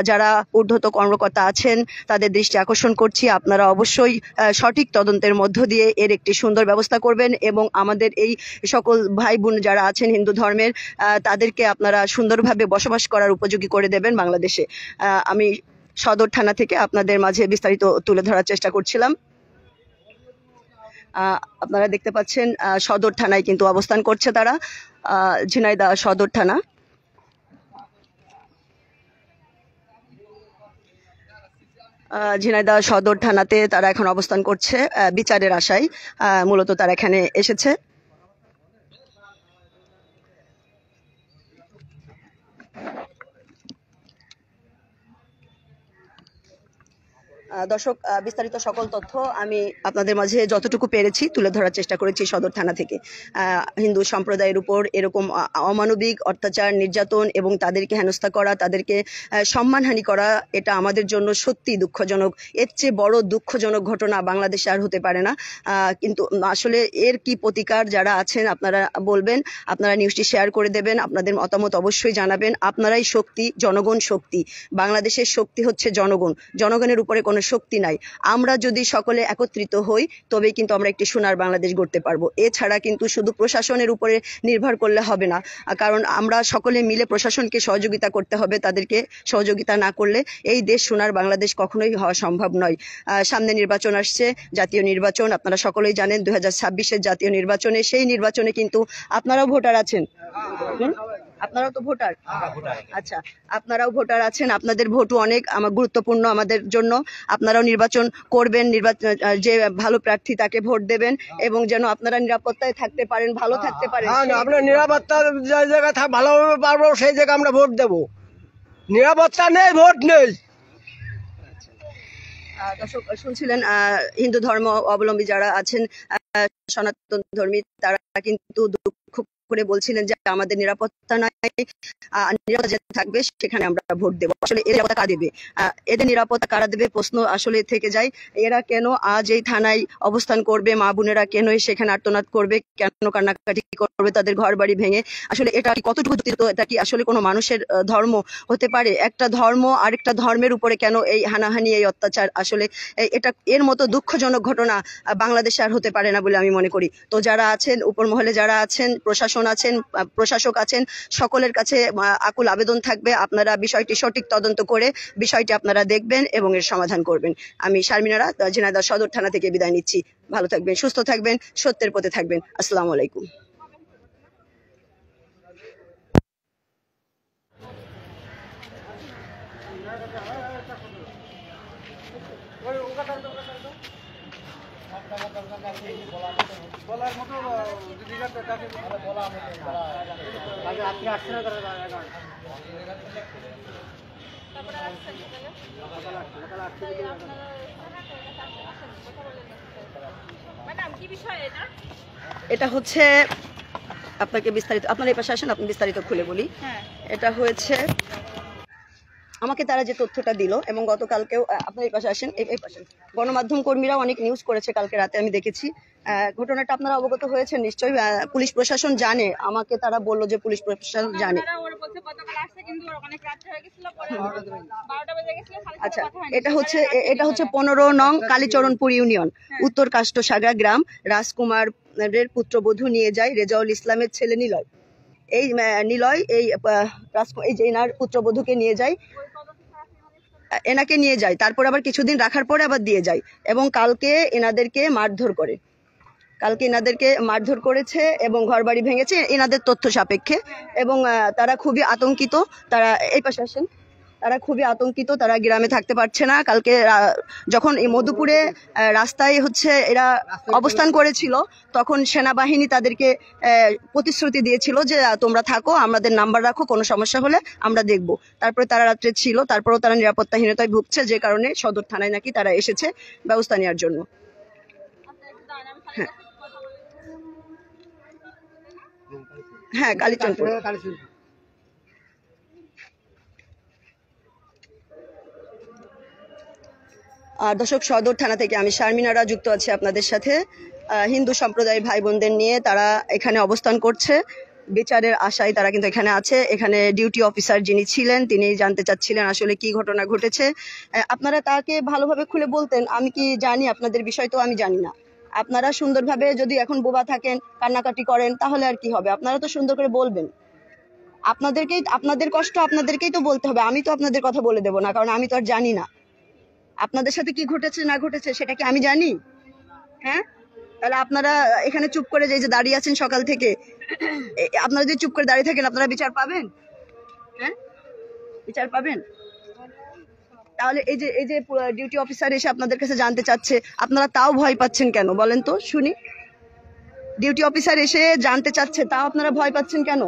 যারা ঊর্ধ্বতন কর্মকর্তা আছেন তাদের দৃষ্টি আকর্ষণ করছি, আপনারা অবশ্যই সঠিক তদন্তের মধ্য দিয়ে এর একটি সুন্দর ব্যবস্থা করবেন এবং আমাদের এই সকল ভাই বোন যারা আছেন হিন্দু ধর্মের তাদেরকে আপনারা সুন্দরভাবে বসবাস করার উপযোগী করে দেবেন বাংলাদেশে। আমি সদর থানা থেকে আপনাদের মাঝে বিস্তারিত তুলে ধরার চেষ্টা করছিলাম। আপনারা দেখতে পাচ্ছেন সদর থানায় কিন্তু অবস্থান করছে তারা, ঝিনাইদহ সদর থানা। ঝিনাইদহ সদর থানাতে তারা এখন অবস্থান করছে বিচারের আশায়, মূলত তারা এখানে এসেছে। দর্শক, বিস্তারিত সকল তথ্য আমি আপনাদের মাঝে যতটুকু পেরেছি তুলে ধরার চেষ্টা করেছি সদর থানা থেকে। হিন্দু সম্প্রদায়ের উপর এরকম অমানবিক অত্যাচার, নির্যাতন এবং তাদেরকে হেনস্থা করা, তাদেরকে সম্মানহানি করা, এটা আমাদের জন্য সত্যি দুঃখজনক। এর চেয়ে বড় দুঃখজনক ঘটনা বাংলাদেশে আর হতে পারে না। কিন্তু আসলে এর কি প্রতিকার যারা আছেন আপনারা বলবেন, আপনারা নিউজটি শেয়ার করে দেবেন, আপনাদের মতামত অবশ্যই জানাবেন। আপনারাই শক্তি, জনগণ শক্তি। বাংলাদেশের শক্তি হচ্ছে জনগণ, জনগণের উপরে কোনো শক্তি নাই। আমরা যদি সকলে একত্রিত হই তবেই কিন্তু আমরা একটি সোনার বাংলাদেশ গড়তে পারবো। এছাড়া কিন্তু শুধু প্রশাসনের উপরে নির্ভর করলে হবে না, কারণ আমরা সকলে মিলে প্রশাসনকে সহযোগিতা করতে হবে। তাদেরকে সহযোগিতা না করলে এই দেশ সোনার বাংলাদেশ কখনোই হওয়া সম্ভব নয়। সামনে নির্বাচন আসছে, জাতীয় নির্বাচন, আপনারা সকলেই জানেন 2026-এর জাতীয় নির্বাচনে, সেই নির্বাচনে কিন্তু আপনারাও ভোটার আছেন। আপনারাও তো ভোটার, আচ্ছা, আপনারাও ভোটার আছেন, আপনাদের ভোটও অনেক গুরুত্বপূর্ণ আমাদের জন্য। আপনারাও নির্বাচন করবেন, যে ভালো প্রার্থী তাকে ভোট দেবেন এবং যেন আপনারা নিরাপত্তায় থাকতে পারেন, ভালো থাকতে পারেন। আমরা নিরাপত্তা যে জায়গায় ভালোভাবে পারবো সেই জায়গায় আমরা ভোট দেবো। নিরাপত্তা নেই, ভোট নেই। দর্শক শুনছিলেন হিন্দু ধর্ম অবলম্বী যারা আছেন, সনাতন ধর্মী, তারা কিন্তু দুঃখ করে বলছিলেন যে আমাদের নিরাপত্তা নাই, নিরাপত্তা যে থাকবে সেখানে আমরা ভোট দেবো। আসলে এর নিরাপত্তা কারা দেবে, এদের নিরাপত্তা কারা দেবে প্রশ্ন আসলে থেকে যায়। এরা কেন আজ এই থানায় অবস্থান করবে, মা বোনেরা কেন সেখানে আর্তনাদ করবে, কেন কান্নাকাটি করবে তাদের ঘর বাড়ি ভেঙে? আসলে এটা কতটুকু যুক্তিযুক্ত? এটা কি আসলে কোনো মানুষের ধর্ম হতে পারে? একটা ধর্ম আরেকটা ধর্মের উপরে কেন এই হানাহানি, এই অত্যাচার? আসলে এটা এর মতো দুঃখজনক ঘটনা বাংলাদেশে আর হতে পারে না বলে আমি মনে করি। তো যারা আছেন উপর মহলে, যারা আছেন প্রশাসন আছেন, প্রশাসক আছেন, সকলের কাছে আকুল আবেদন থাকবে আপনারা বিষয়টি সঠিক তদন্ত করে বিষয়টি আপনারা দেখবেন এবং এর সমাধান করবেন। আমি শারমিনারা ঝিনাইদহ সদর থানা থেকে বিদায় নিচ্ছি। ভালো থাকবেন, সুস্থ থাকবেন, সত্যের পথে থাকবেন। আসসালামু আলাইকুম। এটা হচ্ছে আপনাকে বিস্তারিত, আপনার এই পাশে আসেন, আপনি বিস্তারিত খুলে বলি। এটা হয়েছে আমাকে তারা যে তথ্যটা দিল, এবং গতকালকেও আপনার এই পাশে আসেন, এই পাশে গণমাধ্যম কর্মীরাও অনেক নিউজ করেছে, কালকে রাতে আমি দেখেছি। ঘটনাটা আপনারা অবগত হয়েছেন নিশ্চয়ই, পুলিশ প্রশাসন জানে, আমাকে তারা বললো যে পুলিশ প্রশাসন জানে। আচ্ছা, এটা হচ্ছে 15 নং কালীচরণপুর ইউনিয়ন, উত্তর কাষ্টসাগরা গ্রাম। রাজকুমারের পুত্রবধূ নিয়ে যায় রেজাউল ইসলামের ছেলে নিলয়। এই নিলয় এই যে এনার পুত্রবধূকে নিয়ে যায়, এনাকে নিয়ে যায়, তারপর আবার কিছুদিন রাখার পরে আবার দিয়ে যায়, এবং কালকে এনাদেরকে মারধর করেছে এবং ঘরবাড়ি ভেঙেছে এনাদের তথ্য সাপেক্ষে। এবং তারা খুবই আতঙ্কিত, তারা এই পাশে আসেন, তারা খুবই আতঙ্কিত, তারা গ্রামে থাকতে পারছে না। কালকে যখন এই মধুপুরে রাস্তায় এরা অবস্থান করেছিল, তখন সেনাবাহিনী তাদেরকে প্রতিশ্রুতি দিয়েছিল যে তোমরা থাকো, আমাদের নাম্বার রাখো, কোনো সমস্যা হলে আমরা দেখব। তারপরে তারা রাত্রে ছিল, তারপরেও তারা নিরাপত্তাহীনতায় ভুগছে, যে কারণে সদর থানায় নাকি তারা এসেছে ব্যবস্থা নেওয়ার জন্য। হ্যাঁ, কালীচরণপুর। দর্শক, সদর থানা থেকে আমি শারমিনারা যুক্ত আছি আপনাদের সাথে। হিন্দু সম্প্রদায়ের ভাই বোনদের নিয়ে তারা এখানে অবস্থান করছে, বিচারের আশায় তারা কিন্তু এখানে আছে। এখানে ডিউটি অফিসার যিনি ছিলেন তিনি জানতে চাচ্ছিলেন আসলে কি ঘটনা ঘটেছে। আপনারা তাকে ভালোভাবে খুলে বলতেন, আমি কি জানি আপনাদের বিষয়, তো আমি জানি না। আপনারা সুন্দরভাবে যদি এখন বোবা থাকেন, কান্নাকাটি করেন, তাহলে আর কি হবে? আপনারা তো সুন্দর করে বলবেন, আপনাদের কষ্ট আপনাদেরকেই তো বলতে হবে। আমি তো আপনাদের কথা বলে দেবো না, কারণ আমি তো আর জানি না আপনাদের সাথে কি ঘটেছে না ঘটেছে, সেটা কি আমি জানি? হ্যাঁ, তাহলে আপনারা এখানে চুপ করে যে দাঁড়িয়ে আছেন সকাল থেকে, আপনারা যদি চুপ করে দাঁড়িয়ে থাকেন আপনারা বিচার পাবেন? হ্যাঁ, বিচার পাবেন? তাহলে এই যে ডিউটি অফিসার এসে আপনাদের কাছে জানতে চাচ্ছে, আপনারা তাও ভয় পাচ্ছেন কেন বলেন তো শুনি? ডিউটি অফিসার এসে জানতে চাচ্ছে, তাও আপনারা ভয় পাচ্ছেন কেন?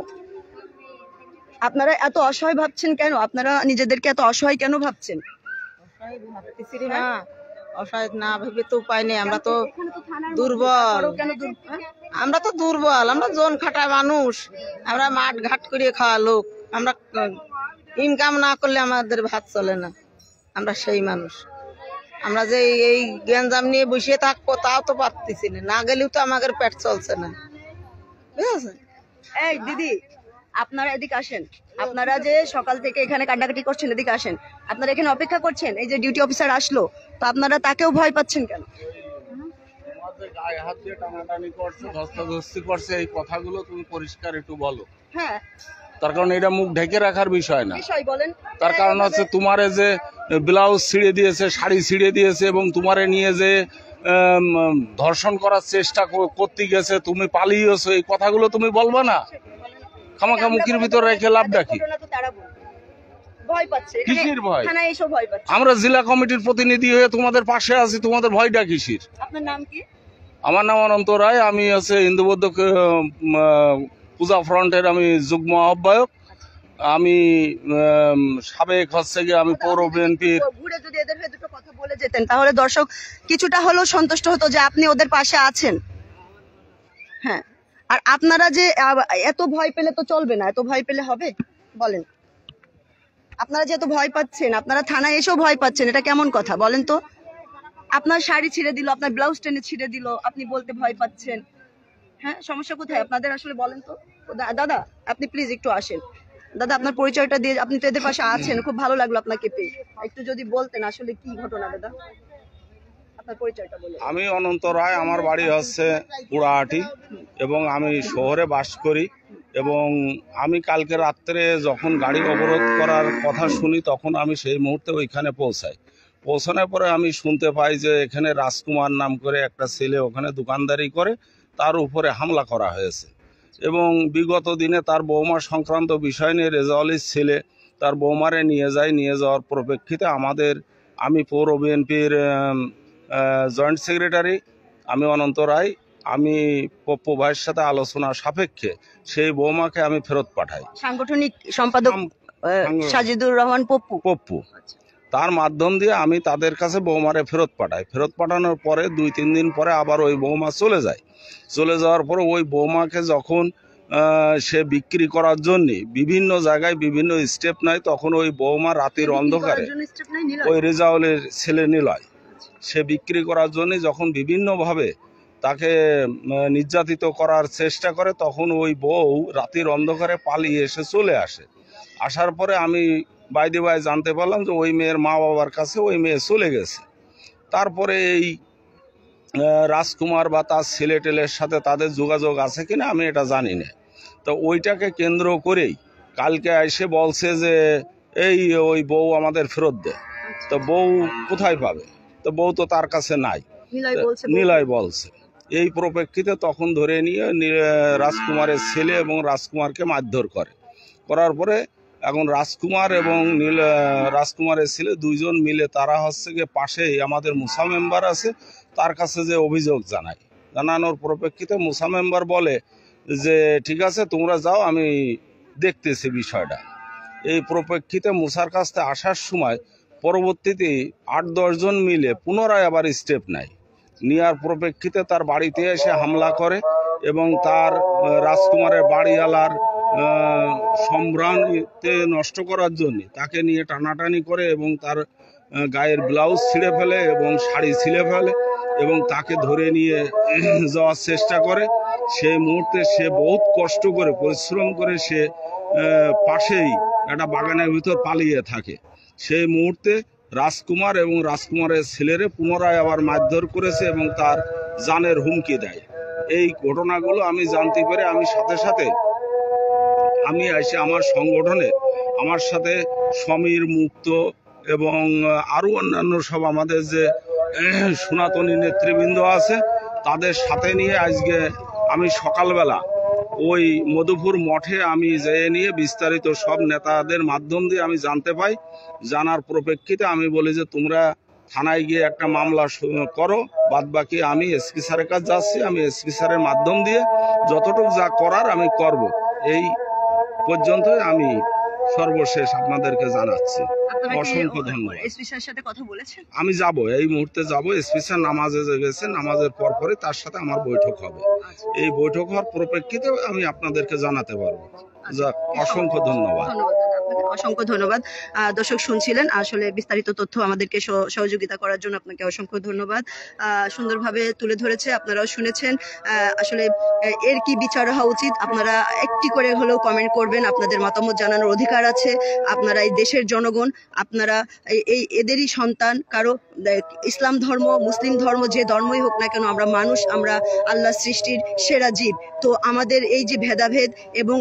আপনারা এত অসহায় ভাবছেন কেন? আপনারা নিজেদেরকে এত অসহায় কেন ভাবছেন? অসহায় না ভেবে তো উপায় নেই, আমরা তো দুর্বল, আমরা জন খাটা মানুষ, আমরা মাঠ ঘাট করে খাওয়া লোক, আমরা ইনকাম না করলে আমাদের ভাত চলে না। আমরা সেই মানুষ, আমরা যে এই গ্যাঞ্জাম নিয়ে বসে থাকবো তাও তো পারতেছি না, গেলেও তো আমাদের পেট চলছে না, বুঝেছেন? এই দিদি, আপনারা এদিকে আসেন। আপনারা যে সকাল থেকে এখানে কান্নাকাটি করছেন, এদিকে আসেন। আপনারা এখানে অপেক্ষা করছেন, এই যে ডিউটি অফিসার আসলো, তো আপনারা তাকেও ভয় পাচ্ছেন কেন? গায়ে হাত দিয়ে টানাটানি করছে, ধস্তাধস্তি করছে, এই কথাগুলো তুমি পরিষ্কার একটু বলো। হ্যাঁ, তার কারণ এটা মুখ ঢেকে রাখার বিষয় না। বিষয় বলেন। তার কারণ হচ্ছে তোমারে যে ব্লাউজ ছিঁড়ে দিয়েছে, শাড়ি ছিঁড়ে দিয়েছে, এবং তোমারে নিয়ে যে ধর্ষণ করার চেষ্টা করতে গেছে, তুমি পালিয়েছো, এই কথাগুলো তুমি বলবা না? খামাখা মুখের ভিতরে রেখে লাভটা কি? কিসের ভয়? আমরা জেলা কমিটির প্রতিনিধি হয়ে তোমাদের পাশে আছি, তোমাদের ভয়টা কিসের? আপনার নাম কি? আমার নাম অনন্ত রায়, আমি হিন্দু বৌদ্ধ পূজা ফ্রন্টের আমি যুগ্ম আহ্বায়ক। আমি সাবেক আমি পৌর বিএনপির। ঘুরে যদি এদের হয়ে দুটো কথা বলে যেতেন তাহলে দর্শক কিছুটা হলেও সন্তুষ্ট হতো যে আপনি ওদের পাশে আছেন। হ্যাঁ, আর আপনারা যে এত ভয় পেলে তো চলবে না, এত ভয় পেলে হবে বলেন? আপনারা যে এত ভয় পাচ্ছেন, আপনারা থানায় এসেও ভয় পাচ্ছেন, এটা কেমন কথা বলেন তো? আপনার শাড়ি ছিঁড়ে দিল, আপনার ব্লাউজ টেনে ছিঁড়ে দিল, আপনি বলতে ভয় পাচ্ছেন। হ্যাঁ, সমস্যা কোথায় আপনাদের আসলে বলেন তো? দাদা আপনি প্লিজ একটু আসেন। দাদা আপনার পরিচয়টা দিয়ে, আপনি তো এদের পাশে আছেন, খুব ভালো লাগলো আপনাকে পেয়ে, একটু যদি বলতেন আসলে কি ঘটনা দাদা, আপনার পরিচয়টা বলুন। আমি অনন্ত রায়, আমার বাড়ি হচ্ছে পুরাহাটি এবং আমি শহরে বাস করি। এবং আমি কালকে রাত্রে যখন গাড়ি অবরোধ করার কথা শুনি তখন আমি সেই মুহূর্তে ওইখানে পৌঁছাই। পৌঁছানোর পরে আমি শুনতে পাই যে এখানে রাজকুমার নাম করে একটা ছেলে ওখানে দোকানদারি করে, তার উপরে হামলা করা হয়েছে। এবং বিগত দিনে তার বৌমা সংক্রান্ত বিষয় নিয়ে রেজাউলের ছেলে তার বৌমারে নিয়ে যায়। নিয়ে যাওয়ার পরিপ্রেক্ষিতে আমি পৌর বিএনপির জয়েন্ট সেক্রেটারি, আমি অনন্ত রায়, আমি পপ্পু ভাইয়ের সাথে আলোচনা সাপেক্ষে সেই বৌমাকে আমি ফেরত পাঠাই। সাংগঠনিক সম্পাদক সাজিদুর রহমান পপ্পু, তার মাধ্যম দিয়ে আমি তাদের কাছে বৌমারে ফেরত পাঠাই। ফেরত পাঠানোর পরে 2-3 দিন পরে আবার ওই বৌমা চলে যায়। চলে যাওয়ার পরে ওই বৌমাকে যখন সে বিক্রি করার জন্য বিভিন্ন জায়গায় বিভিন্ন স্টেপ নেয়, তখন ওই বৌমা রাতের অন্ধকারে ওই রেজাউলের ছেলে নিলয়, সে বিক্রি করার জন্য যখন বিভিন্নভাবে তাকে নির্যাতিত করার চেষ্টা করে, তখন ওই বউ রাতের অন্ধকারে পালিয়ে এসে চলে আসে। আসার পরে আমি বাইরে জানতে পারলাম যে ওই মেয়ের মা বাবার কাছে ওই মেয়ে চলে গেছে। তারপরে এই রাজকুমার বা তার ছেলে টেলের সাথে তাদের যোগাযোগ আছে কিনা আমি এটা জানি না। তো ওইটাকে কেন্দ্র করেই কালকে এসে বলছে যে ওই বউ আমাদের ফেরত দেয়। তো বউ কোথায় পাবে? তো বউ তো তার কাছে নাই, নিলয় বলছে। এই পরিপ্রেক্ষিতে তখন ধরে নিয়ে রাজকুমারের ছেলে এবং রাজকুমারকে মারধর করার পরে এখন রাজকুমার এবং রাজকুমারের ছেলে দুইজন মিলে তারা হচ্ছে গিয়ে পাশেই আমাদের মুসা মেম্বার আছে, তার কাছে যে অভিযোগ জানানোর পরিপ্রেক্ষিতে মুসা মেম্বার বলে যে ঠিক আছে তোমরা যাও, আমি দেখতেছি বিষয়টা। এই পরিপ্রেক্ষিতে মুসার কাছ থেকে আসার সময় পরবর্তীতে 8-10 জন মিলে পুনরায় আবার স্টেপ নেয়। নেওয়ার পরিপ্রেক্ষিতে তার বাড়িতে এসে হামলা করে এবং তার রাজকুমারের বাড়িওয়ালার সম্ভ্রান্তিতে নষ্ট করার জন্য তাকে নিয়ে টানাটানি করে এবং তার গায়ের ব্লাউজ ছিঁড়ে ফেলে এবং শাড়ি ছিঁড়ে ফেলে এবং তাকে ধরে নিয়ে যাওয়ার চেষ্টা করে। সেই মুহূর্তে সে বহুত কষ্ট করে পরিশ্রম করে সে পাশেই একটা বাগানের ভিতর পালিয়ে থাকে। সেই মুহূর্তে রাজকুমার এবং রাজকুমারের ছেলেরে পুনরায় আবার মারধর করেছে এবং তার জানের হুমকি দেয়। এই ঘটনাগুলো আমি জানতে পেরে আমি সাথে সাথে আমি এসে আমার সংগঠনে আমার সাথে সমীর, মুক্ত এবং আরো অন্যান্য সব আমাদের যে সনাতনী নেতৃবৃন্দ আছে তাদের সাথে নিয়ে আজকে আমি সকালবেলা ওই মধুপুর মঠে আমি যেয়ে নিয়ে বিস্তারিত সব নেতাদের মাধ্যম দিয়ে আমি জানতে পাই। জানার পরিপ্রেক্ষিতে আমি বলি যে তোমরা থানায় গিয়ে একটা মামলা করো, বাদ বাকি আমি এসপি স্যারের কাছে যাচ্ছি, আমি এসপি স্যারের মাধ্যম দিয়ে যতটুকু যা করার আমি করব। এই পর্যন্ত আমি সর্বশেষ আপনাদেরকে জানাচ্ছি। অসংখ্য ধন্যবাদ। এসপি স্যারের সাথে কথা বলেছেন? আমি যাব, এই মুহূর্তে যাব। এসপি স্যার নামাজে গেছে, নামাজের পরে তার সাথে আমার বৈঠক হবে। এই বৈঠক হওয়ার পরিপ্রেক্ষিতে আমি আপনাদেরকে জানাতে পারবো। যাক, অসংখ্য ধন্যবাদ। অসংখ্য ধন্যবাদ। দর্শক শুনছিলেন, আসলে বিস্তারিত তথ্য আমাদেরকে সহযোগিতা করার জন্য আপনাকে অসংখ্য ধন্যবাদ। সুন্দরভাবে তুলে ধরেছে, আপনারাও শুনেছেন। আসলে এর কি বিচার হওয়া উচিত আপনারা একটি করে হলেও কমেন্ট করবেন, আপনাদের মতামত জানানোর অধিকার আছে। আপনারা এই দেশের জনগণ, আপনারা এদেরই সন্তান। কারো ইসলাম ধর্ম, মুসলিম ধর্ম, যে ধর্মই হোক না কেন, আমরা মানুষ, আমরা আল্লাহ সৃষ্টির সেরা জীব। তো আমাদের এই যে ভেদাভেদ এবং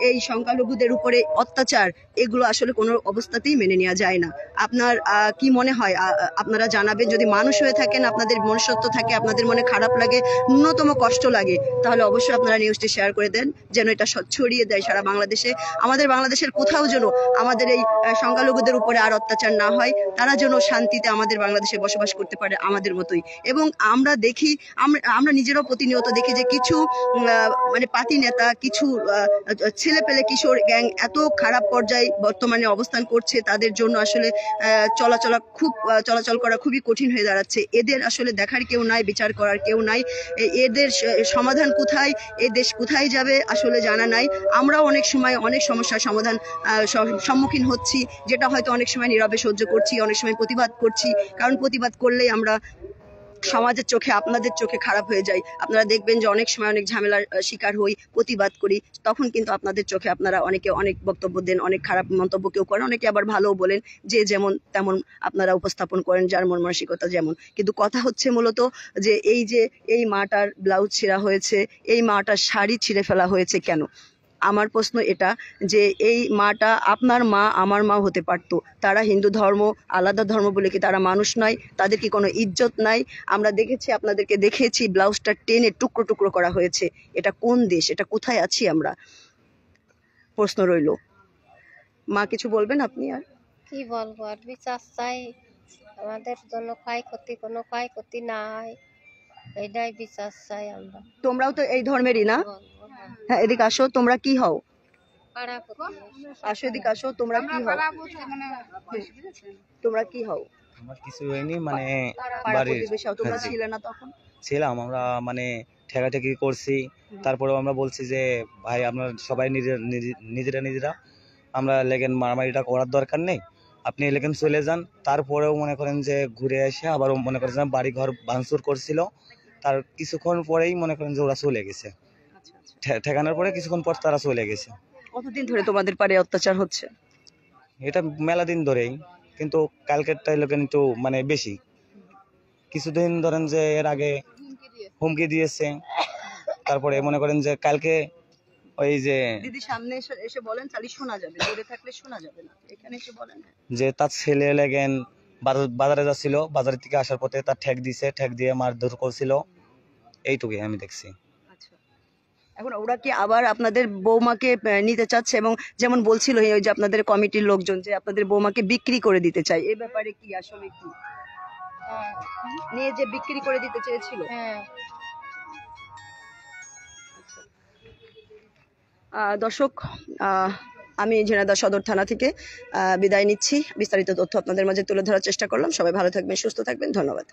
এই সংখ্যালঘুদের উপরে অত্যাচার, এগুলো আসলে কোনো অবস্থাতেই মেনে নেওয়া যায় না। আপনার কি মনে হয় আপনারা জানাবেন। যদি মানুষ হয়ে থাকেন, আপনাদের মনুষ্যত্ব থাকে, আপনাদের মনে খারাপ লাগে, ন্যূনতম কষ্ট লাগে, তাহলে অবশ্যই আপনারা নিউজটি শেয়ার করে দেন, যেন এটা ছড়িয়ে দেয় সারা বাংলাদেশে। আমাদের বাংলাদেশের কোথাও যেন আমাদের এই সংখ্যালঘুদের উপরে আর অত্যাচার না হয়, তারা যেন শান্তিতে আমাদের বাংলাদেশে বসবাস করতে পারে আমাদের মতোই। এবং আমরা দেখি, আমরা নিজেরাও প্রতিনিয়ত দেখি যে কিছু মানে পাতি নেতা, কিছু ছেলে পেলে কিশোর গ্যাং এত খারাপ পর্যায়ে বর্তমানে অবস্থান করছে, তাদের জন্য আসলে চলাচল করা খুবই কঠিন হয়ে দাঁড়াচ্ছে। এদের আসলে দেখার কেউ নাই, বিচার করার কেউ নাই। এদের সমাধান কোথায়, এই দেশ কোথায় যাবে আসলে জানা নাই। আমরাও অনেক সময় অনেক সমস্যার সমাধান সম্মুখীন হচ্ছি, যেটা হয়তো অনেক সময় নীরবে সহ্য করছি, অনেক সময় প্রতিবাদ করছি, কারণ প্রতিবাদ করলেই আমরা সমাজের চোখে, আপনাদের চোখে খারাপ হয়ে যাই। আপনারা দেখবেন যে অনেক সময় অনেক ঝামেলার শিকার হই, প্রতিবাদ করি, তখন কিন্তু আপনাদের চোখে আপনারা অনেকে অনেক বক্তব্য দেন, অনেক খারাপ মন্তব্য কেউ করেন, অনেকে আবার ভালোও বলেন, যে যেমন তেমন আপনারা উপস্থাপন করেন, যার মন মানসিকতা যেমন। কিন্তু কথা হচ্ছে মূলত যে এই মাটার ব্লাউজ ছিঁড়া হয়েছে, এই মাটার শাড়ি ছিঁড়ে ফেলা হয়েছে কেন? আমার প্রশ্ন এটা, যে এই মাটা আপনার মা, আমার মা হতে পারতো। তারা হিন্দু ধর্ম, আলাদা ধর্ম বলে কি তারা মানুষ নয়? তাদের কি কোনো ইজ্জত নাই? আমরা দেখেছি, আপনাদেরকে দেখেছি, ব্লাউজটা টেনে টুকরো টুকরো করা হয়েছে। এটা কোন দেশ? এটা কোথায় আছি আমরা? প্রশ্ন রইল। মা কিছু বলবেন আপনি? আর কি বলবো, আর বিচার চাই আমাদের জন্য, কোনো ক্ষয়ক্ষতি না হয়, এটাই বিচার চাই আমরা। তোমরাও তো এই ধর্মেরই না? বলবো, হ্যাঁ। হ্যাঁ, এদিকে আসো। তোমরা কি হও? পাড়া প্রতিবেশী। আসো, এদিকে আসো। তোমরা কি হও? তোমরা কি হও? আমার কিছু হয়নি, মানে পাড়া বাড়ির প্রতিবেশী হও। তোমরা ছিলে না তখন? ছিলাম আমরা, মানে ঠেকাঠেকি করছি। তারপরেও আমরা বলছি যে ভাই আমরা সবাই নিজেরা আমরা লেগেন মারামারিটা করার দরকার নেই, আপনি লেগেন চলে যান। তারপরেও মনে করেন যে ঘুরে এসে আবার মনে করেন বাড়ি ঘর ভাঙচুর করছিল। তার কিছুক্ষণ পরেই মনে করেন যে ওরা চলে গেছে, ঠেকানোর পরে কিছুক্ষণ পর তারা চলে গেছে। কতদিন ধরে তোমাদের পারে অত্যাচার হচ্ছে? এটা মেলা দিন ধরেই, কিন্তু কালকেরটা লেগেন একটু মানে বেশি। কিছুদিন ধরেন যে এর আগে হুমকি দিয়েছে, তারপরে মনে করেন যে কালকে ওই যে দিদি সামনে এসে বলেন, তাহলে শোনা যাবে, দূরে থাকলে শোনা যাবে না, এখানে এসে বলেন। যে তার ছেলে লেগেন বাজারে যাচ্ছিল, বাজারের থেকে আসার পথে তার ঠেক দিয়ে মারধর করছিল, এইটুকুই আমি দেখছি। এখন ওরা কি আবার আপনাদের বৌমাকে নিতে চাচ্ছে? এবং যেমন বলছিল ওই যে আপনাদের কমিটির লোকজন যে আপনাদের বৌমাকে বিক্রি করে দিতে চায়, এই ব্যাপারে কি আসলে কি নিয়ে যে বিক্রি করে দিতে চেয়েছিল? হ্যাঁ। দর্শক, আমি ঝিনাইদহ সদর থানা থেকে বিদায় নিচ্ছি। বিস্তারিত তথ্য আপনাদের মাঝে তুলে ধরার চেষ্টা করলাম। সবাই ভালো থাকবেন, সুস্থ থাকবেন। ধন্যবাদ।